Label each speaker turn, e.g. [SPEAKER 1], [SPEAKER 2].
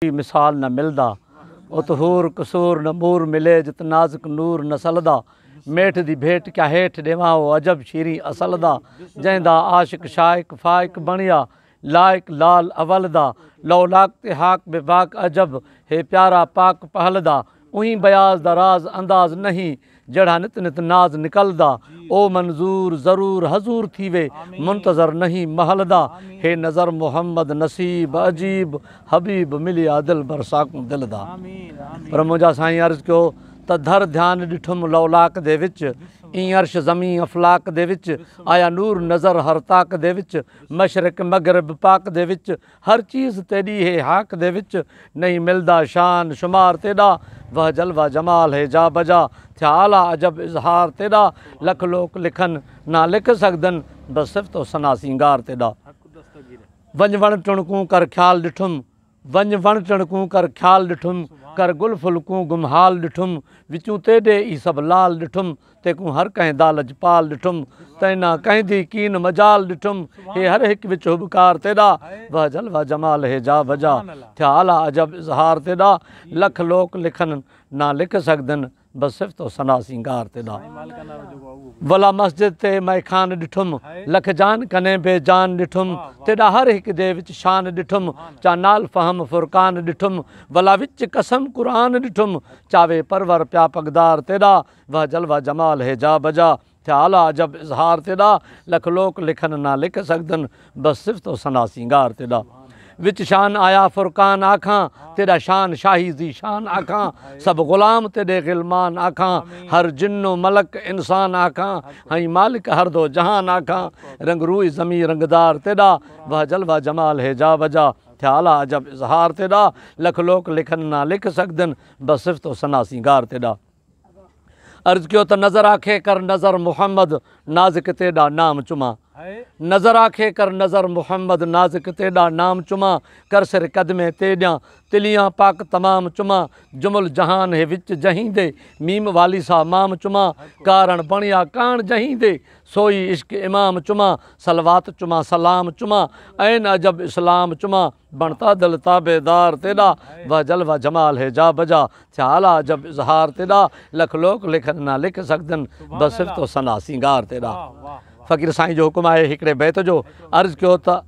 [SPEAKER 1] मिसाल न मिलदा उतहूर कसूर न मूर मिले जित नाज़ुक नूर न सलदा मेठ दी भेट क्या हेठ देवा वो अजब शीरी असलदा जैंदा आशिक शाइक फाइक बणिया लाइक लाल अवलदा लौलाक ते हाक बेबाक अजब हे प्यारा पाक पहलदा उही बयाज दा राज अंदाज नहीं जड़ा नित नित नाज निकलदा ओ मंजूर ज़रूर हजूर थीवे मुंतज़र नहीं महलदा हे नज़र मोहम्मद नसीब अजीब हबीब मिलिया दिल बरसाक दिलदा। पर मुझा साईं अर्ज़ कयो त धर ध्यान ॾिठुम लौलाक दे विच ई अर्श ज़मी अफलाक दे विच आया नूर नज़र हर ताक दे विच मशरक मगरब पाक दे विच हर चीज़ तेरी है हाक दे विच नहीं मिलदा शान शुमार तेरा वह जलवा जमाल है जा बजा थिया आला अजब इज़हार तेरा लख लोक लिखन ना लिख सकदन बस सिर्फ तो सना सिंगार तेरा। वंज वण टुणकूं कर ख्याल ॾिठुम वंज वण टुणकूं कर ख्याल ॾिठुम कर गुल फुलकूं गुमहाल ॾिठुम विचूं तेॾे ई सभु लाल ॾिठुम तेकूं हर कंहिं दालज पाल ॾिठुम तैना कंहिं दी कीन मजाल ॾिठुम हे हर हिकु विच हुबकार तेरा वह जलवा जमाल हे जा बजा थिया आला अजब इज़हार तेरा लख लोक लिखन ना लिख सकदन बस सिर्फ तो सना सिंगार तेरा। वला मस्जिद ते मैखान ॾिठुम लख जान कने बेजान ॾिठुम तेॾा हर हिकु दे विच शान ॾिठुम चा नाल फहम फुरकान ॾिठुम वला विच कसम क़ुरान ॾिठुम चावे परवर प्या पगदार तेरा वह जलवा जमाल है जा बजा थिया आला अजब इज़हार तेरा लख लोक लिखन ना लिख सकदन बस सिर्फ तो सना सिंगार तेरा। विच शान आया फुरकान आखां तेरा शान शाही जी शान आखां सब ग़ुलाम तेरे गिलमान आखां हर जिन्नो मलक इंसान आखां हई मालिक हर दो जहान आखां रंग रूई ज़मी रंगदार तेरा वह जलवा जमाल है जा बजा थिया आला अजब इज़हार तेरा लख लोक लिखन ना लिख सकदन बस सिर्फ तो सना सिंगार तेरा। अर्ज़ कयो त नज़र आखे कर नज़र मोहम्मद नाज़िक तेॾा नाम चुमा नज़र आखे कर नज़र मोहम्मद नाज़िक तेॾा नाम चुमा कर सिर कदमे तेॾियां तिलियां पाक तमाम चुमा जुमुल जहान हे विच जहींदे मीम वाली सा माम चुमा कारण बणिया कान जहींदे सोई इश्क इमाम चुमा सलवात चुमा सलाम चुमा ऐन अजब इस्लाम चुमा बनता दिल ताबेदार तेरा वह जलवा जमाल है जा बजा थिया आला अजब इज़हार तेरा लख लोक लिखन ना लिख सकदन बस सिर्फ तो सना सिंगार तेरा। फ़कीर साईं जो हुकुम आहे हिकिड़े बैत जो अर्ज़ कयो त